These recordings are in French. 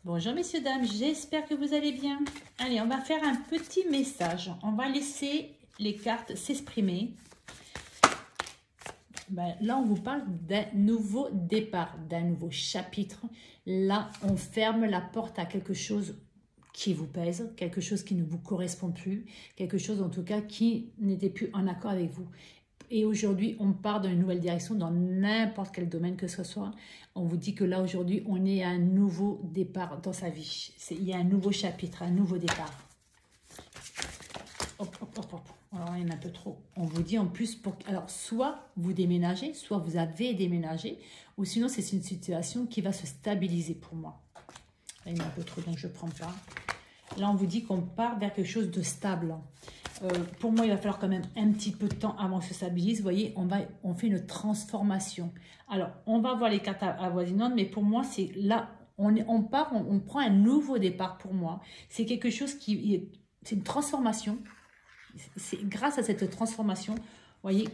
Bonjour messieurs, dames, j'espère que vous allez bien. Allez, on va faire un petit message. On va laisser les cartes s'exprimer. Là, on vous parle d'un nouveau départ, d'un nouveau chapitre. Là, on ferme la porte à quelque chose qui vous pèse, quelque chose qui ne vous correspond plus, quelque chose en tout cas qui n'était plus en accord avec vous. Et aujourd'hui, on part dans une nouvelle direction dans n'importe quel domaine que ce soit. On vous dit que là, aujourd'hui, on est à un nouveau départ dans sa vie. Il y a un nouveau chapitre, un nouveau départ. Hop, hop, hop, hop. Alors, il y en a un peu trop. On vous dit en plus, alors, soit vous déménagez, soit vous avez déménagé, ou sinon, c'est une situation qui va se stabiliser pour moi. Là, il y en a un peu trop, donc je ne prends pas. Là, on vous dit qu'on part vers quelque chose de stable. Pour moi, il va falloir quand même un petit peu de temps avant que ça se stabilise. Vous voyez, on fait une transformation. Alors, on va voir les cartes avoisinantes, mais pour moi, c'est là, on prend un nouveau départ pour moi. C'est quelque chose c'est une transformation. C'est grâce à cette transformation, vous voyez,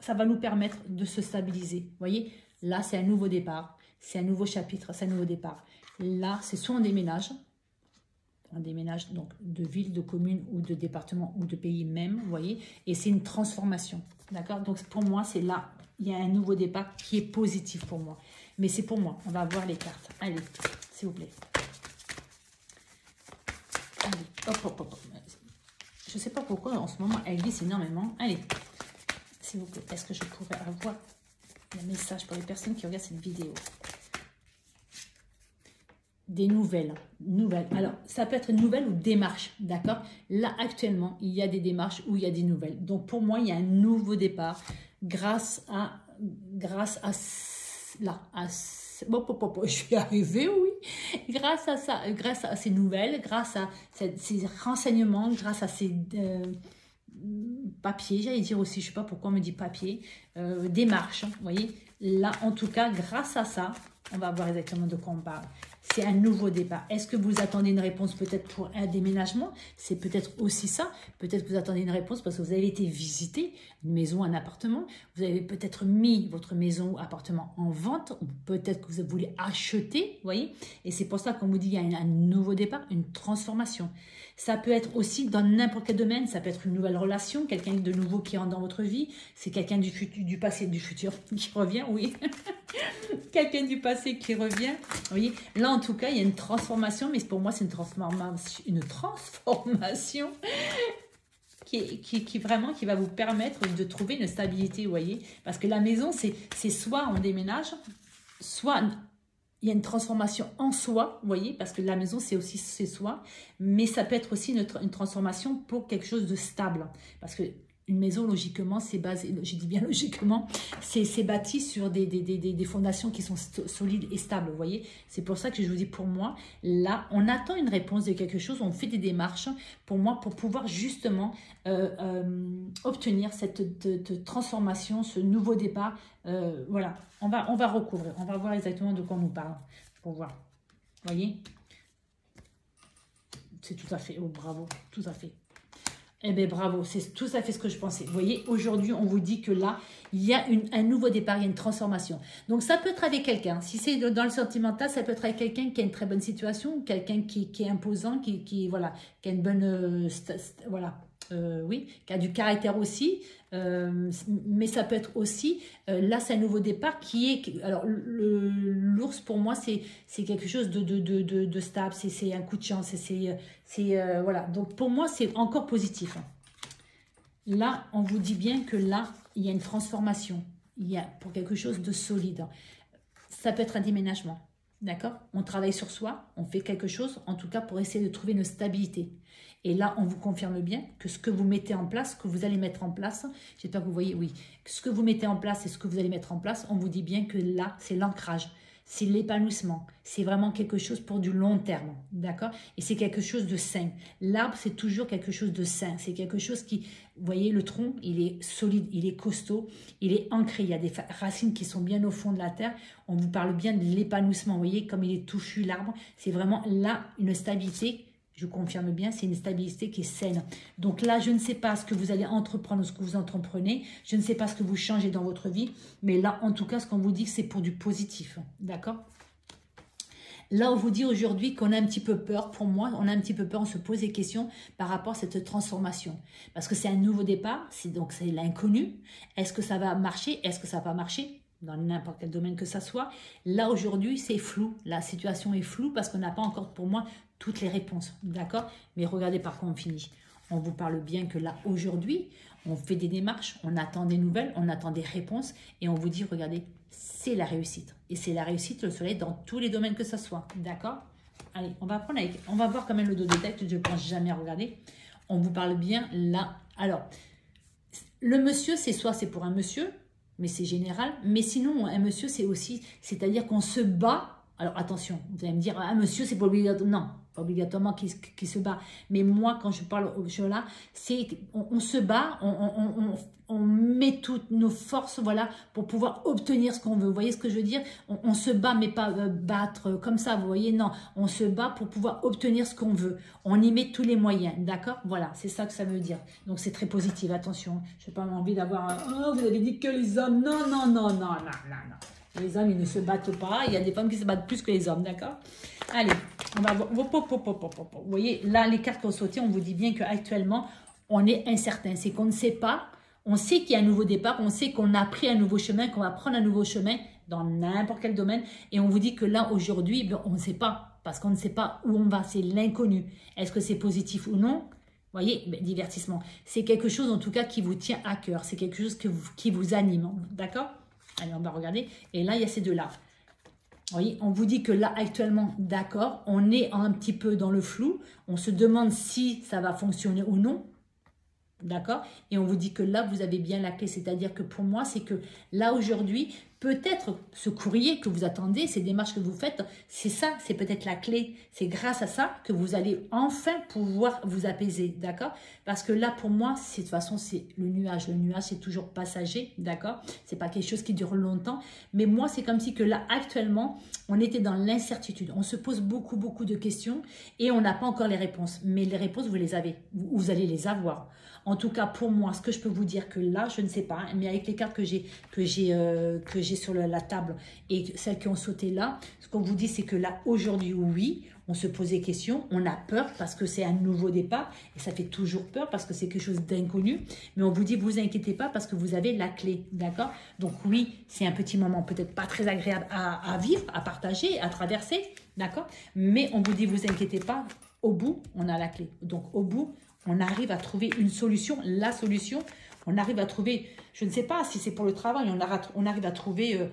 ça va nous permettre de se stabiliser. Vous voyez, là, c'est un nouveau départ. C'est un nouveau chapitre, c'est un nouveau départ. Là, c'est soit on déménage donc de ville, de commune ou de département ou de pays même, vous voyez, et c'est une transformation, d'accord? Donc pour moi, c'est là, il y a un nouveau départ qui est positif pour moi, mais c'est pour moi. On va voir les cartes. Allez, s'il vous plaît. Allez, hop, hop, hop. Je ne sais pas pourquoi en ce moment elle glisse énormément. Allez, s'il vous plaît, est-ce que je pourrais avoir un message pour les personnes qui regardent cette vidéo? Des nouvelles. Alors, ça peut être une nouvelle ou démarche, d'accord? Là, actuellement, il y a des démarches où il y a des nouvelles. Donc, pour moi, il y a un nouveau départ grâce à je suis arrivée, oui. Grâce à ça, grâce à ces nouvelles, grâce à ces renseignements, grâce à ces papiers, j'allais dire aussi, je ne sais pas pourquoi on me dit papier, démarches, vous voyez? Là, en tout cas, grâce à ça, on va voir exactement de quoi on parle. C'est un nouveau départ. Est-ce que vous attendez une réponse peut-être pour un déménagement? C'est peut-être aussi ça. Peut-être que vous attendez une réponse parce que vous avez été visiter une maison, un appartement. Vous avez peut-être mis votre maison ou appartement en vente. Ou peut-être que vous voulez acheter, vous voyez. Et c'est pour ça qu'on vous dit qu'il y a un nouveau départ, une transformation. Ça peut être aussi dans n'importe quel domaine. Ça peut être une nouvelle relation, quelqu'un de nouveau qui entre dans votre vie. C'est quelqu'un du passé, du futur qui revient, oui. Quelqu'un du passé qui revient. Vous voyez, là en tout cas, il y a une transformation, mais pour moi, c'est une transformation qui vraiment qui va vous permettre de trouver une stabilité, vous voyez. Parce que la maison, c'est soit on déménage, soit il y a une transformation en soi, vous voyez, parce que la maison, c'est aussi c'est soi, mais ça peut être aussi une transformation pour quelque chose de stable. Parce que une maison, logiquement, c'est basé, je dis bien logiquement, c'est bâti sur des fondations qui sont solides et stables, vous voyez. C'est pour ça que je vous dis, pour moi, là, on attend une réponse de quelque chose, on fait des démarches, pour moi, pour pouvoir justement obtenir cette transformation, ce nouveau départ. Voilà, on va recouvrir, on va voir exactement de quoi on nous parle, pour voir, vous voyez. C'est tout à fait, oh bravo, tout à fait. Eh bien, bravo, c'est tout à fait ce que je pensais. Vous voyez, aujourd'hui, on vous dit que là, il y a un nouveau départ, il y a une transformation. Donc, ça peut être avec quelqu'un. Si c'est dans le sentimental, ça peut être avec quelqu'un qui a une très bonne situation, quelqu'un qui est imposant, voilà, qui a une bonne... voilà. Oui, qui a du caractère aussi, mais ça peut être aussi, là c'est un nouveau départ qui est, alors l'ours pour moi c'est quelque chose de stable, c'est un coup de chance, voilà, donc pour moi c'est encore positif. Là on vous dit bien que là il y a une transformation, il y a pour quelque chose de solide, ça peut être un déménagement. D'accord? On travaille sur soi, on fait quelque chose, en tout cas pour essayer de trouver une stabilité. Et là, on vous confirme bien que ce que vous mettez en place, que vous allez mettre en place, j'espère que vous voyez, oui, ce que vous mettez en place et ce que vous allez mettre en place, on vous dit bien que là, c'est l'ancrage, c'est l'épanouissement, c'est vraiment quelque chose pour du long terme, d'accord? Et c'est quelque chose de sain. L'arbre, c'est toujours quelque chose de sain, c'est quelque chose qui, vous voyez, le tronc, il est solide, il est costaud, il est ancré, il y a des racines qui sont bien au fond de la terre, on vous parle bien de l'épanouissement, vous voyez, comme il est touffu l'arbre, c'est vraiment là une stabilité. Je confirme bien, c'est une stabilité qui est saine. Donc là, je ne sais pas ce que vous allez entreprendre, ce que vous entreprenez. Je ne sais pas ce que vous changez dans votre vie. Mais là, en tout cas, ce qu'on vous dit, c'est pour du positif. D'accord? Là, on vous dit aujourd'hui qu'on a un petit peu peur. Pour moi, on a un petit peu peur, on se pose des questions par rapport à cette transformation. Parce que c'est un nouveau départ, donc c'est l'inconnu. Est-ce que ça va marcher? Est-ce que ça va pas marcher? Dans n'importe quel domaine que ça soit. Là, aujourd'hui, c'est flou. La situation est floue parce qu'on n'a pas encore, pour moi, toutes les réponses. D'accord? Mais regardez par quoi on finit. On vous parle bien que là, aujourd'hui, on fait des démarches, on attend des nouvelles, on attend des réponses et on vous dit, regardez, c'est la réussite. Et c'est la réussite, le soleil, dans tous les domaines que ça soit. D'accord? Allez, on va prendre avec, on va voir quand même le dos de tête, je ne pense jamais regarder. On vous parle bien là. Alors, le monsieur, c'est soit c'est pour un monsieur, mais c'est général. Mais sinon, un monsieur, c'est aussi, c'est-à-dire qu'on se bat. Alors attention, vous allez me dire, un monsieur, c'est pas obligatoire. Non, pas obligatoirement qui se bat. Mais moi, quand je parle au jeu là, c'est on se bat, on met toutes nos forces, voilà, pour pouvoir obtenir ce qu'on veut. Vous voyez ce que je veux dire? On se bat, mais pas battre comme ça, vous voyez? Non, on se bat pour pouvoir obtenir ce qu'on veut. On y met tous les moyens, d'accord? Voilà, c'est ça que ça veut dire. Donc c'est très positif, attention. Je n'ai pas envie d'avoir oh, vous avez dit que les hommes. Non, non, non, non, non, non, non. Les hommes, ils ne se battent pas. Il y a des femmes qui se battent plus que les hommes, d'accord? Allez, on va voir. Vous voyez, là, les cartes qu'on sauté, on vous dit bien qu'actuellement, on est incertain. C'est qu'on ne sait pas. On sait qu'il y a un nouveau départ. On sait qu'on a pris un nouveau chemin, qu'on va prendre un nouveau chemin dans n'importe quel domaine. Et on vous dit que là, aujourd'hui, ben, on ne sait pas. Parce qu'on ne sait pas où on va. C'est l'inconnu. Est-ce que c'est positif ou non? Vous voyez, ben, divertissement. C'est quelque chose, en tout cas, qui vous tient à cœur. C'est quelque chose qui vous anime. D'accord? Allez, on va regarder. Et là, il y a ces deux-là. Vous voyez, on vous dit que là, actuellement, d'accord, on est un petit peu dans le flou. On se demande si ça va fonctionner ou non. D'accord? Et on vous dit que là, vous avez bien la clé. C'est-à-dire que pour moi, c'est que là, aujourd'hui, peut-être ce courrier que vous attendez, ces démarches que vous faites, c'est ça, c'est peut-être la clé. C'est grâce à ça que vous allez enfin pouvoir vous apaiser. D'accord? Parce que là, pour moi, de toute façon, c'est le nuage. Le nuage, c'est toujours passager. D'accord? C'est pas quelque chose qui dure longtemps. Mais moi, c'est comme si que là, actuellement, on était dans l'incertitude. On se pose beaucoup, beaucoup de questions et on n'a pas encore les réponses. Mais les réponses, vous les avez. Vous allez les avoir. En tout cas, pour moi, ce que je peux vous dire que là, je ne sais pas, mais avec les cartes que j'ai sur la table et celles qui ont sauté là, ce qu'on vous dit, c'est que là, aujourd'hui, oui, on se pose des questions, on a peur parce que c'est un nouveau départ et ça fait toujours peur parce que c'est quelque chose d'inconnu. Mais on vous dit, vous inquiétez pas parce que vous avez la clé, d'accord? Donc oui, c'est un petit moment peut-être pas très agréable à vivre, à partager, à traverser, d'accord? Mais on vous dit, vous inquiétez pas, au bout, on a la clé. Donc au bout, on arrive à trouver une solution, la solution. On arrive à trouver, je ne sais pas si c'est pour le travail, on arrive à trouver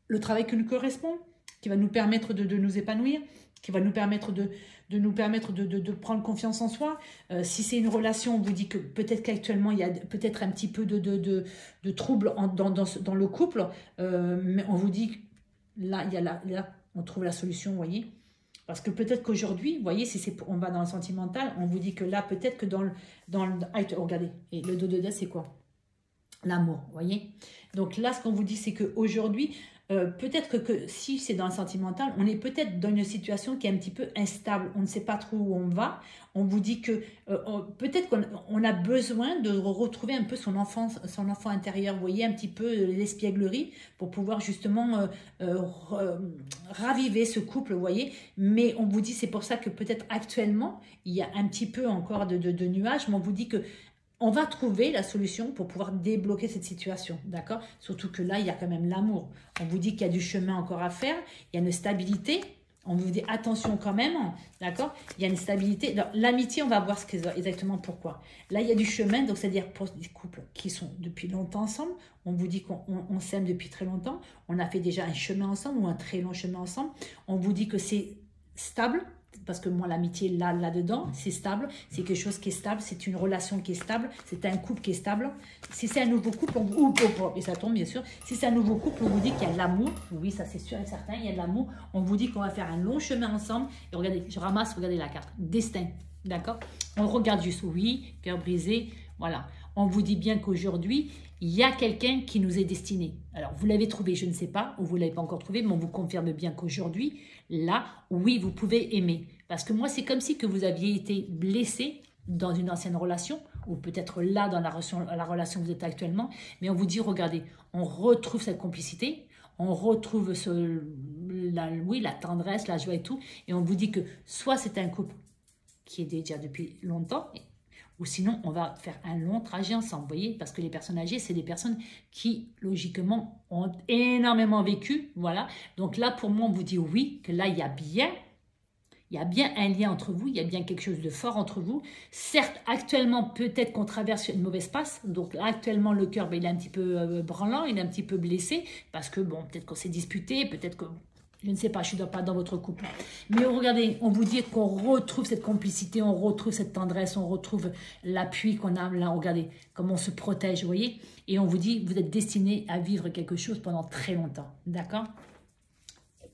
le travail qui nous correspond, qui va nous permettre de nous épanouir, qui va nous permettre de prendre confiance en soi. Si c'est une relation, on vous dit que peut-être qu'actuellement, il y a peut-être un petit peu de trouble dans le couple, mais on vous dit, là, on trouve la solution, vous voyez. Parce que peut-être qu'aujourd'hui, vous voyez, si on va dans le sentimental, on vous dit que là, peut-être que regardez, et le dos de dette, c'est quoi? L'amour, vous voyez? Donc là, ce qu'on vous dit, c'est qu'aujourd'hui, peut-être que si c'est dans le sentimental, on est peut-être dans une situation qui est un petit peu instable. On ne sait pas trop où on va. On vous dit que peut-être qu'on a besoin de retrouver un peu son enfant intérieur. Vous voyez, un petit peu l'espièglerie pour pouvoir justement raviver ce couple, vous voyez. Mais on vous dit, c'est pour ça que peut-être actuellement, il y a un petit peu encore de nuages, mais on vous dit que on va trouver la solution pour pouvoir débloquer cette situation, d'accord? Surtout que là, il y a quand même l'amour. On vous dit qu'il y a du chemin encore à faire, il y a une stabilité. On vous dit attention quand même, d'accord? Il y a une stabilité. L'amitié, on va voir exactement pourquoi. Là, il y a du chemin, donc c'est-à-dire pour des couples qui sont depuis longtemps ensemble. On vous dit qu'on s'aime depuis très longtemps. On a fait déjà un chemin ensemble ou un très long chemin ensemble. On vous dit que c'est stable. Parce que moi, l'amitié, là-dedans, c'est stable. C'est quelque chose qui est stable. C'est une relation qui est stable. C'est un couple qui est stable. Si c'est un nouveau couple, et ça tombe bien sûr. Si c'est un nouveau couple, on vous dit qu'il y a de l'amour. Oui, ça c'est sûr et certain. Il y a de l'amour. On vous dit qu'on va faire un long chemin ensemble. Et regardez, je ramasse, regardez la carte. Destin. D'accord? On regarde juste. Oui, cœur brisé. Voilà. On vous dit bien qu'aujourd'hui, il y a quelqu'un qui nous est destiné. Alors, vous l'avez trouvé, je ne sais pas, ou vous ne l'avez pas encore trouvé, mais on vous confirme bien qu'aujourd'hui, là, oui, vous pouvez aimer. Parce que moi, c'est comme si que vous aviez été blessé dans une ancienne relation, ou peut-être là, dans la relation où vous êtes actuellement, mais on vous dit, regardez, on retrouve cette complicité, on retrouve oui, la tendresse, la joie et tout. Et on vous dit que soit c'est un couple qui est déjà depuis longtemps, ou sinon on va faire un long trajet ensemble, vous voyez, parce que les personnes âgées, c'est des personnes qui, logiquement, ont énormément vécu, voilà. Donc là, pour moi, on vous dit oui, que là, il y a bien un lien entre vous, il y a bien quelque chose de fort entre vous. Certes, actuellement, peut-être qu'on traverse une mauvaise passe. Donc, actuellement, le cœur, il est un petit peu branlant, il est un petit peu blessé. Parce que, bon, peut-être qu'on s'est disputé, peut-être que... Je ne sais pas, je ne suis pas dans votre couple. Mais regardez, on vous dit qu'on retrouve cette complicité, on retrouve cette tendresse, on retrouve l'appui qu'on a. Là, regardez comment on se protège, vous voyez. Et on vous dit, vous êtes destiné à vivre quelque chose pendant très longtemps. D'accord ?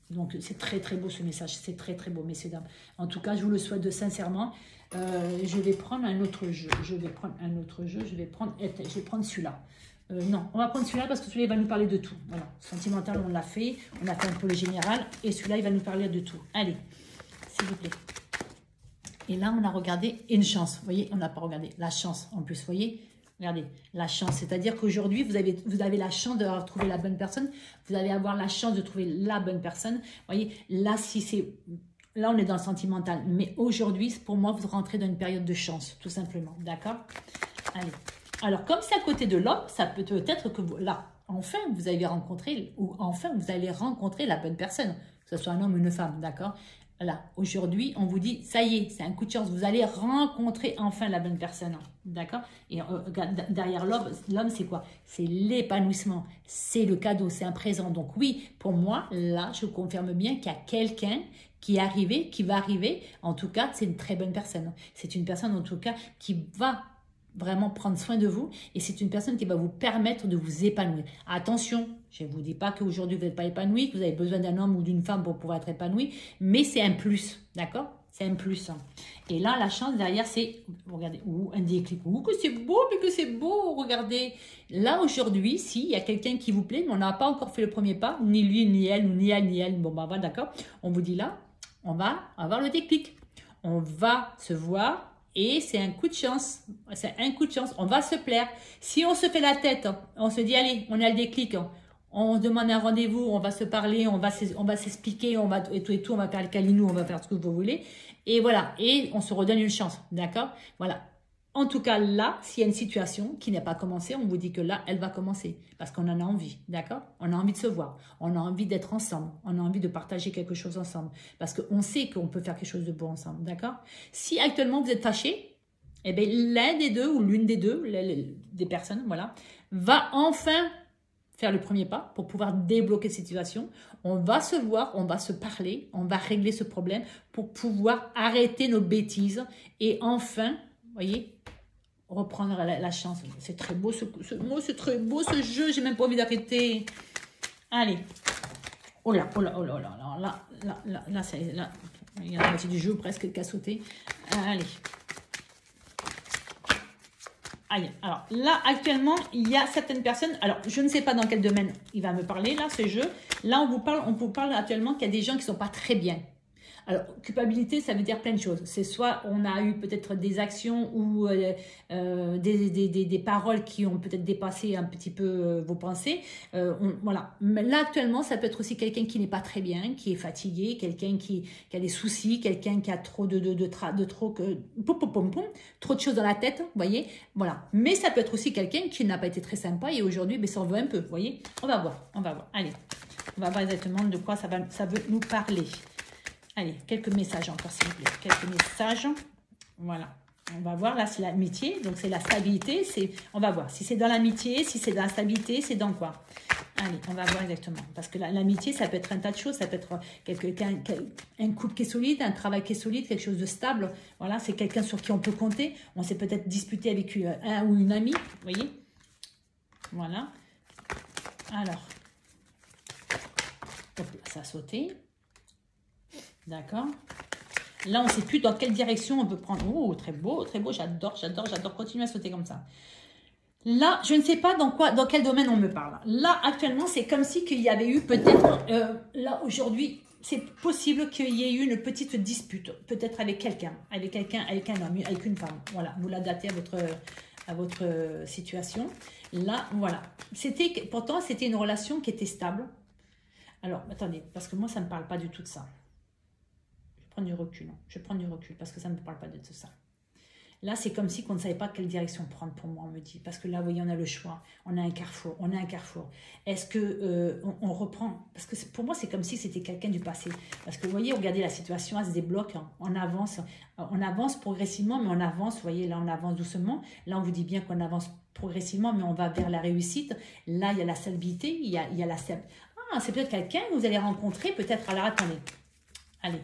Donc, c'est très, très beau ce message. C'est très, très beau, messieurs, dames. En tout cas, je vous le souhaite sincèrement. Je vais prendre un autre jeu. Je vais prendre celui-là. Non, on va prendre celui-là parce que celui-là, il va nous parler de tout. Voilà, sentimental, on l'a fait. On a fait un peu le général. Et celui-là, il va nous parler de tout. Allez, s'il vous plaît. Et là, on a regardé une chance. Vous voyez, on n'a pas regardé la chance en plus. Vous voyez, regardez, la chance. C'est-à-dire qu'aujourd'hui, vous avez la chance de trouver la bonne personne. Vous allez avoir la chance de trouver la bonne personne. Vous voyez, là, là, on est dans le sentimental. Mais aujourd'hui, pour moi, vous rentrez dans une période de chance, tout simplement. D'accord? Allez. Alors, comme c'est à côté de l'homme, ça peut être que là, enfin, vous avez rencontré, ou enfin, vous allez rencontrer la bonne personne, que ce soit un homme ou une femme, d'accord? Voilà, aujourd'hui, on vous dit, ça y est, c'est un coup de chance, vous allez rencontrer enfin la bonne personne, d'accord? Et derrière l'homme, c'est quoi? C'est l'épanouissement, c'est le cadeau, c'est un présent. Donc oui, pour moi, là, je confirme bien qu'il y a quelqu'un qui est arrivé, qui va arriver. En tout cas, c'est une très bonne personne. C'est une personne, en tout cas, qui va vraiment prendre soin de vous et c'est une personne qui va vous permettre de vous épanouir. Attention, je ne vous dis pas qu'aujourd'hui vous n'êtes pas épanoui, que vous avez besoin d'un homme ou d'une femme pour pouvoir être épanoui, mais c'est un plus, d'accord? C'est un plus. Et là, la chance derrière, c'est, regardez, ou un déclic, ou que c'est beau, mais que c'est beau, regardez. Là, aujourd'hui, s'il y a quelqu'un qui vous plaît, mais on n'a pas encore fait le premier pas, ni lui, ni elle, ni elle, ni elle, bon, bah voilà, d'accord? On vous dit là, on va avoir le déclic. On va se voir. Et c'est un coup de chance, c'est un coup de chance, on va se plaire. Si on se fait la tête, on se dit allez, on a le déclic, on demande un rendez-vous, on va se parler, on va s'expliquer, on va et tout, on va faire le câlinou, on va faire ce que vous voulez. Et voilà, et on se redonne une chance, d'accord? Voilà. En tout cas, là, s'il y a une situation qui n'a pas commencé, on vous dit que là, elle va commencer. Parce qu'on en a envie, d'accord? On a envie de se voir. On a envie d'être ensemble. On a envie de partager quelque chose ensemble. Parce qu'on sait qu'on peut faire quelque chose de beau ensemble, d'accord? Si actuellement, vous êtes fâché, eh bien, l'un des deux ou l'une des deux, des personnes, voilà, va enfin faire le premier pas pour pouvoir débloquer cette situation. On va se voir, on va se parler, on va régler ce problème pour pouvoir arrêter nos bêtises et enfin, vous voyez, reprendre la chance. C'est très beau c'est très beau ce jeu, j'ai même pas envie d'arrêter. Allez. Oh là, oh là, oh là, oh là, là, il y a la moitié du jeu presque qui a sauté. Allez. Aïe. Alors là, actuellement, il y a certaines personnes, alors je ne sais pas dans quel domaine il va me parler, là, ce jeu. Là, on vous parle actuellement qu'il y a des gens qui ne sont pas très bien. Alors, culpabilité, ça veut dire plein de choses. C'est soit on a eu peut-être des actions ou des paroles qui ont peut-être dépassé un petit peu vos pensées. Voilà. Mais là, actuellement, ça peut être aussi quelqu'un qui n'est pas très bien, qui est fatigué, quelqu'un qui a des soucis, quelqu'un qui a trop trop de choses dans la tête, vous voyez. Voilà. Mais ça peut être aussi quelqu'un qui n'a pas été très sympa et aujourd'hui, ben, s'en veut un peu, vous voyez. On va voir, on va voir. Allez, on va voir exactement de quoi ça veut nous parler. Allez, quelques messages encore, s'il vous plaît. Quelques messages. Voilà. On va voir, là, c'est l'amitié. Donc, c'est la stabilité. On va voir. Si c'est dans l'amitié, si c'est dans la stabilité, c'est dans quoi? Allez, on va voir exactement. Parce que l'amitié, ça peut être un tas de choses. Ça peut être un couple qui est solide, un travail qui est solide, quelque chose de stable. Voilà, c'est quelqu'un sur qui on peut compter. On s'est peut-être disputé avec un ou une amie. Vous voyez? Voilà. Alors. Hop, ça a sauté. D'accord. Là, on ne sait plus dans quelle direction on peut prendre. Oh, très beau, j'adore. Continuez à sauter comme ça. Là, je ne sais pas dans quel domaine on me parle. Là, actuellement, c'est comme si qu'il y avait eu peut-être, là, aujourd'hui, c'est possible qu'il y ait eu une petite dispute, peut-être avec quelqu'un, avec un homme, avec une femme. Voilà, vous l'adaptez à votre situation. Là, voilà. Pourtant, c'était une relation qui était stable. Alors, attendez, parce que moi, ça ne me parle pas du tout de ça. Je prends du recul. Je prends du recul parce que ça ne me parle pas de tout ça. Là, c'est comme si on ne savait pas quelle direction prendre pour moi, on me dit. Parce que là, vous voyez, on a le choix. On a un carrefour. On a un carrefour. Est-ce que on reprend? Parce que pour moi, c'est comme si c'était quelqu'un du passé. Parce que vous voyez, regardez, la situation, elle se débloque. Hein. On avance progressivement, mais on avance. Vous voyez, là, on avance doucement. Là, on vous dit bien qu'on avance progressivement, mais on va vers la réussite. Là, il y a la stabilité. Il y a la stabilité. Ah, c'est peut-être quelqu'un que vous allez rencontrer. Peut-être, alors attendez. Allez.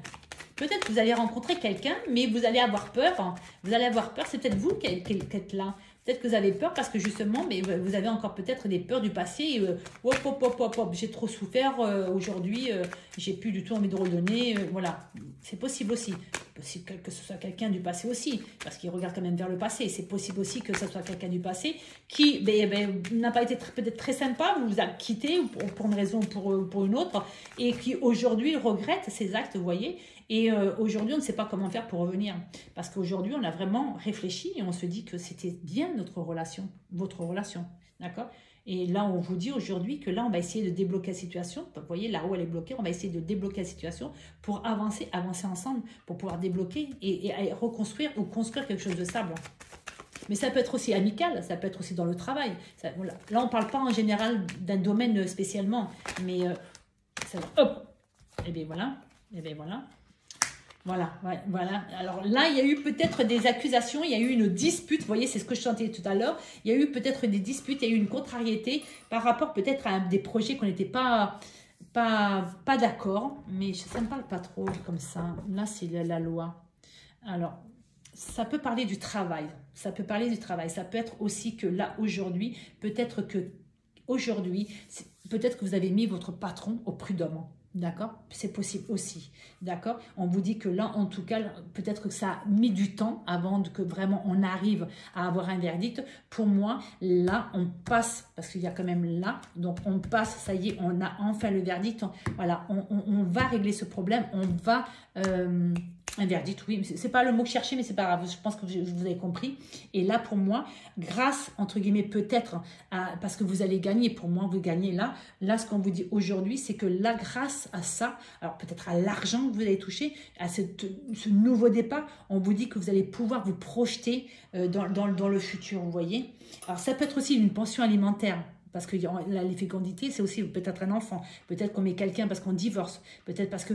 Peut-être que vous allez rencontrer quelqu'un, mais vous allez avoir peur. Hein. Vous allez avoir peur, c'est peut-être vous qui êtes là. Peut-être que vous avez peur parce que justement, mais vous avez encore peut-être des peurs du passé. Hop, j'ai trop souffert aujourd'hui, j'ai plus du tout envie de redonner. Voilà, c'est possible aussi. C'est possible que ce soit quelqu'un du passé aussi, parce qu'il regarde quand même vers le passé. C'est possible aussi que ce soit quelqu'un du passé qui n'a pas été peut-être très sympa, vous a quitté pour une raison ou pour une autre, et qui aujourd'hui regrette ses actes, vous voyez. Et aujourd'hui, on ne sait pas comment faire pour revenir. Parce qu'aujourd'hui, on a vraiment réfléchi et on se dit que c'était bien notre relation, votre relation. D'accord? Et là, on vous dit aujourd'hui que là, on va essayer de débloquer la situation. Vous voyez, là où elle est bloquée, on va essayer de débloquer la situation pour avancer ensemble, pour pouvoir débloquer et reconstruire ou construire quelque chose de stable. Mais ça peut être aussi amical, ça peut être aussi dans le travail. Ça, voilà. Là, on ne parle pas en général d'un domaine spécialement. Mais, hop, et bien voilà, et bien voilà. Voilà, ouais, voilà. Alors là, il y a eu peut-être des accusations, il y a eu une dispute, vous voyez, c'est ce que je chantais tout à l'heure. Il y a eu peut-être des disputes, il y a eu une contrariété par rapport peut-être à des projets qu'on n'était pas d'accord. Mais ça ne me parle pas trop comme ça. Là, c'est la loi. Alors, ça peut parler du travail. Ça peut parler du travail. Ça peut être aussi que là, aujourd'hui, peut-être que vous avez mis votre patron au prud'homme. D'accord? C'est possible aussi. D'accord? On vous dit que là, en tout cas, peut-être que ça a mis du temps avant que vraiment on arrive à avoir un verdict. Pour moi, là, on passe, parce qu'il y a quand même là, donc on passe, ça y est, on a enfin le verdict. Voilà, on va régler ce problème, on va... un verdict, oui, c'est pas le mot que je cherchais, mais c'est pas grave, je pense que vous avez compris. Et là, pour moi, grâce, entre guillemets, peut-être, parce que vous allez gagner, pour moi, vous gagnez là. Là, ce qu'on vous dit aujourd'hui, c'est que là, grâce à ça, alors peut-être à l'argent que vous allez toucher, à ce nouveau départ, on vous dit que vous allez pouvoir vous projeter dans le futur, vous voyez. Alors, ça peut être aussi une pension alimentaire. Parce que les fécondités, c'est aussi peut-être un enfant. Peut-être qu'on met quelqu'un parce qu'on divorce. Peut-être parce que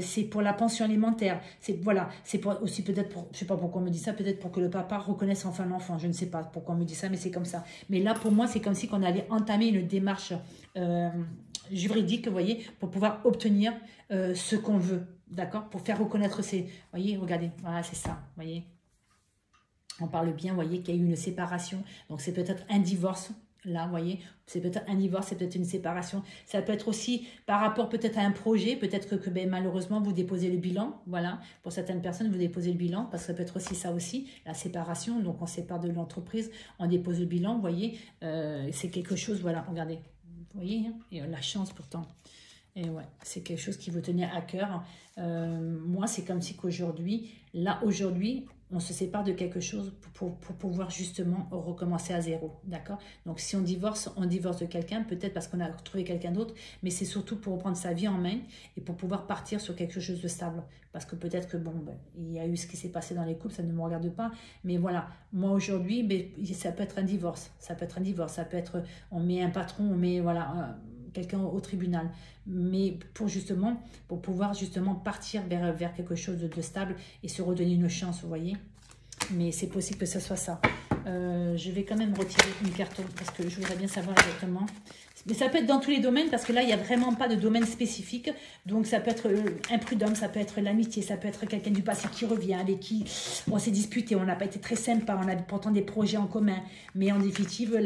c'est pour la pension alimentaire. Voilà, c'est aussi peut-être pour, je ne sais pas pourquoi on me dit ça, peut-être pour que le papa reconnaisse enfin l'enfant. Je ne sais pas pourquoi on me dit ça, mais c'est comme ça. Mais là, pour moi, c'est comme si on allait entamer une démarche juridique, vous voyez, pour pouvoir obtenir ce qu'on veut. D'accord? Pour faire reconnaître ces... Vous voyez, regardez, voilà, c'est ça, vous voyez. On parle bien, vous voyez, qu'il y a eu une séparation. Donc, c'est peut-être un divorce. Là, vous voyez, c'est peut-être un divorce, c'est peut-être une séparation. Ça peut être aussi par rapport peut-être à un projet. Peut-être que malheureusement, vous déposez le bilan. Voilà, pour certaines personnes, vous déposez le bilan. Parce que ça peut être aussi ça aussi, la séparation. Donc, on sépare de l'entreprise, on dépose le bilan. Vous voyez, c'est quelque chose, voilà, regardez. Vous voyez, hein, et la chance pourtant. Et ouais, c'est quelque chose qui vous tenait à cœur. Moi, c'est comme si qu'aujourd'hui, aujourd'hui, on se sépare de quelque chose pour pouvoir justement recommencer à zéro, d'accord? Donc, si on divorce de quelqu'un, peut-être parce qu'on a trouvé quelqu'un d'autre, mais c'est surtout pour reprendre sa vie en main et pour pouvoir partir sur quelque chose de stable. Parce que peut-être que, bon, il y a eu ce qui s'est passé dans les couples, ça ne me regarde pas, mais voilà, moi aujourd'hui, ça peut être un divorce, ça peut être, on met un patron, on met, voilà... quelqu'un au tribunal, mais pour pouvoir justement partir vers quelque chose de stable et se redonner une chance, vous voyez. Mais c'est possible que ce soit ça. Je vais quand même retirer une carte parce que je voudrais bien savoir exactement. Mais ça peut être dans tous les domaines parce que là, il n'y a vraiment pas de domaine spécifique. Donc, ça peut être un prud'homme, ça peut être l'amitié, ça peut être quelqu'un du passé qui revient, avec qui on s'est disputé, on n'a pas été très sympa, on a pourtant des projets en commun. Mais en définitive,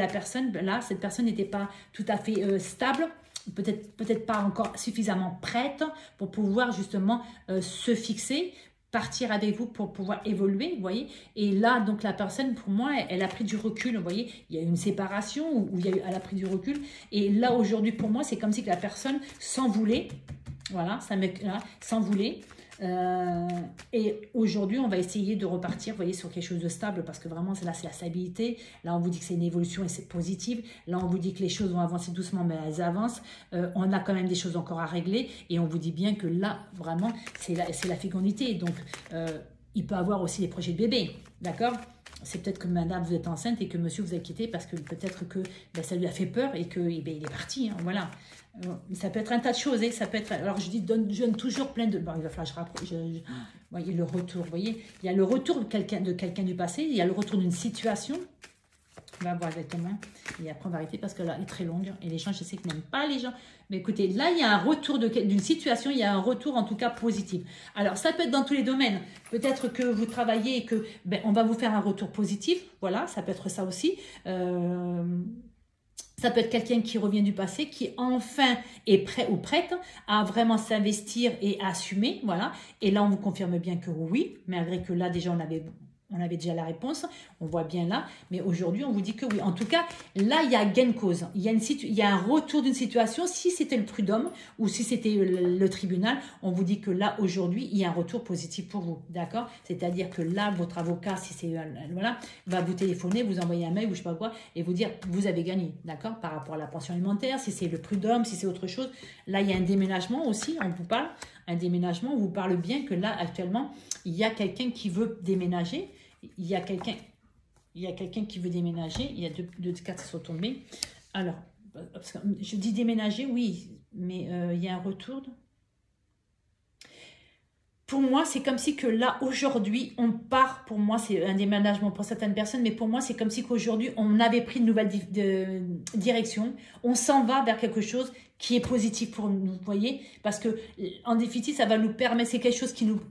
cette personne n'était pas tout à fait stable. Peut-être pas encore suffisamment prête pour pouvoir justement se fixer, partir avec vous pour pouvoir évoluer, vous voyez. Et là, donc la personne, pour moi, elle a pris du recul, vous voyez. Il y a eu une séparation où elle a pris du recul. Et là, aujourd'hui, pour moi, c'est comme si que la personne s'en voulait, voilà, s'en voulait. Et aujourd'hui, on va essayer de repartir, vous voyez, sur quelque chose de stable, parce que vraiment, là, c'est la stabilité. Là, on vous dit que c'est une évolution et c'est positif. Là, on vous dit que les choses vont avancer doucement, mais elles avancent. On a quand même des choses encore à régler. Et on vous dit bien que là, vraiment, c'est la fécondité. Donc, il peut avoir aussi des projets de bébé, d'accord? C'est peut-être que madame, vous êtes enceinte et que monsieur vous a quitté parce que peut-être que ben, ça lui a fait peur et qu'il il est parti, hein, voilà. Ça peut être un tas de choses, hein, ça peut être... Alors je dis, je donne toujours plein de... Bon, il va falloir que je rapproche... voyez, le retour, vous voyez, il y a le retour de quelqu'un du passé, il y a le retour d'une situation. On va voir exactement. Et après, on va arrêter parce que là, elle est très longue. Et les gens, je sais qu'ils n'aiment pas les gens. Mais écoutez, là, il y a un retour d'une situation. Il y a un retour, en tout cas, positif. Alors, ça peut être dans tous les domaines. Peut-être que vous travaillez et que ben, on va vous faire un retour positif. Voilà, ça peut être ça aussi. Ça peut être quelqu'un qui revient du passé, qui enfin est prêt ou prête à vraiment s'investir et à assumer. Voilà. Et là, on vous confirme bien que oui, malgré que là, déjà, on avait déjà la réponse, on voit bien là, mais aujourd'hui, on vous dit que oui. En tout cas, là, il y a gain de cause. Il y a un retour d'une situation. Si c'était le prud'homme ou si c'était le tribunal, on vous dit que là, aujourd'hui, il y a un retour positif pour vous. D'accord? C'est-à-dire que là, votre avocat, si c'est voilà, va vous téléphoner, vous envoyer un mail ou je sais pas quoi, et vous dire, vous avez gagné. D'accord? Par rapport à la pension alimentaire, si c'est le prud'homme, si c'est autre chose. Là, il y a un déménagement aussi, on vous parle. Un déménagement, on vous parle bien que là, actuellement, il y a quelqu'un qui veut déménager. Il y a quelqu'un qui veut déménager. Il y a deux cartes qui sont tombées. Alors, parce que je dis déménager, oui, mais il y a un retour. Pour moi, c'est comme si que là, aujourd'hui, on part. Pour moi, c'est un déménagement pour certaines personnes, mais pour moi, c'est comme si qu'aujourd'hui, on avait pris une nouvelle direction. On s'en va vers quelque chose qui est positif pour nous, vous voyez, parce que en définitive, ça va nous permettre, c'est quelque chose qui nous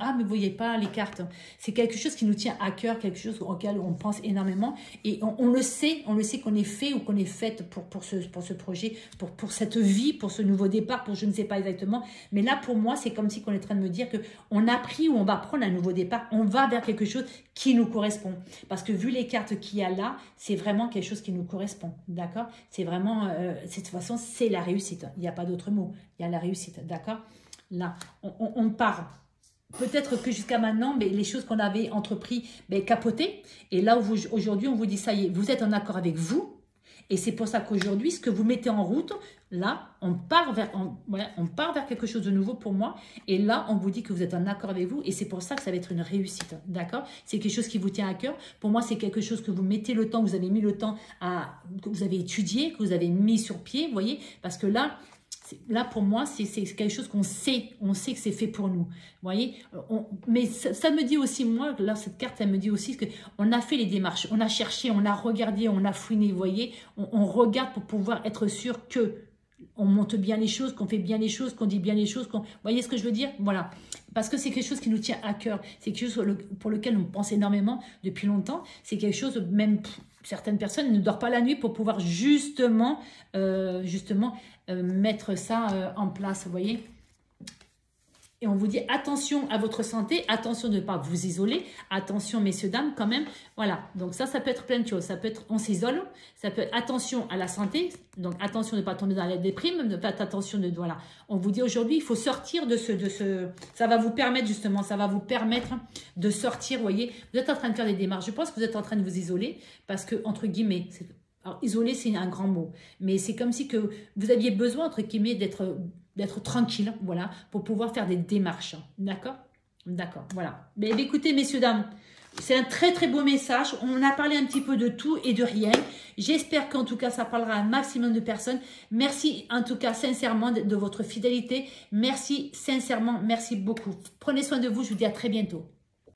ah, mais vous voyez pas les cartes, c'est quelque chose qui nous tient à cœur, quelque chose auquel on pense énormément, et on le sait qu'on est fait ou qu'on est faite pour ce projet, pour cette vie, pour ce nouveau départ, pour je ne sais pas exactement, mais là, pour moi, c'est comme si qu'on est en train de me dire que on a pris ou on va prendre un nouveau départ, on va vers quelque chose qui nous correspond, parce que vu les cartes qu'il y a là, c'est vraiment quelque chose qui nous correspond, d'accord? C'est vraiment, de toute façon, c'est la réussite, il n'y a pas d'autre mot, il y a la réussite, d'accord? Là, on part. Peut-être que jusqu'à maintenant, mais les choses qu'on avait entrepris, capotaient, et là, aujourd'hui, on vous dit, ça y est, vous êtes en accord avec vous, et c'est pour ça qu'aujourd'hui, ce que vous mettez en route, là, on part vers quelque chose de nouveau pour moi. Et là, on vous dit que vous êtes en accord avec vous. Et c'est pour ça que ça va être une réussite. D'accord? C'est quelque chose qui vous tient à cœur. Pour moi, c'est quelque chose que vous mettez le temps, que vous avez mis le temps que vous avez étudié, que vous avez mis sur pied. Vous voyez? Parce que là, pour moi, c'est quelque chose qu'on sait. On sait que c'est fait pour nous. Vous voyez? Mais ça me dit aussi, moi, là, cette carte, elle me dit aussi qu'on a fait les démarches. On a cherché, on a regardé, on a fouiné. Vous voyez? On regarde pour pouvoir être sûr que on monte bien les choses, qu'on fait bien les choses, qu'on dit bien les choses. Vous voyez ce que je veux dire? Voilà. Parce que c'est quelque chose qui nous tient à cœur. C'est quelque chose pour lequel on pense énormément depuis longtemps. C'est quelque chose, même certaines personnes ne dorment pas la nuit pour pouvoir justement mettre ça en place. Vous voyez? Et on vous dit attention à votre santé, attention de ne pas vous isoler, attention messieurs, dames quand même. Voilà, donc ça peut être plein de choses. Ça peut être on s'isole, ça peut être attention à la santé, donc attention de ne pas tomber dans la déprime, de pas attention de... Voilà, on vous dit aujourd'hui, il faut sortir de ce... Ça va vous permettre justement, ça va vous permettre de sortir, vous voyez. Vous êtes en train de faire des démarches, je pense que vous êtes en train de vous isoler parce que, entre guillemets, alors isoler c'est un grand mot, mais c'est comme si que vous aviez besoin, entre guillemets, d'être tranquille, voilà, pour pouvoir faire des démarches. D'accord? D'accord, voilà. Mais écoutez, messieurs, dames, c'est un très, très beau message. On a parlé un petit peu de tout et de rien. J'espère qu'en tout cas, ça parlera à un maximum de personnes. Merci, en tout cas, sincèrement, de votre fidélité. Merci, sincèrement, merci beaucoup. Prenez soin de vous. Je vous dis à très bientôt.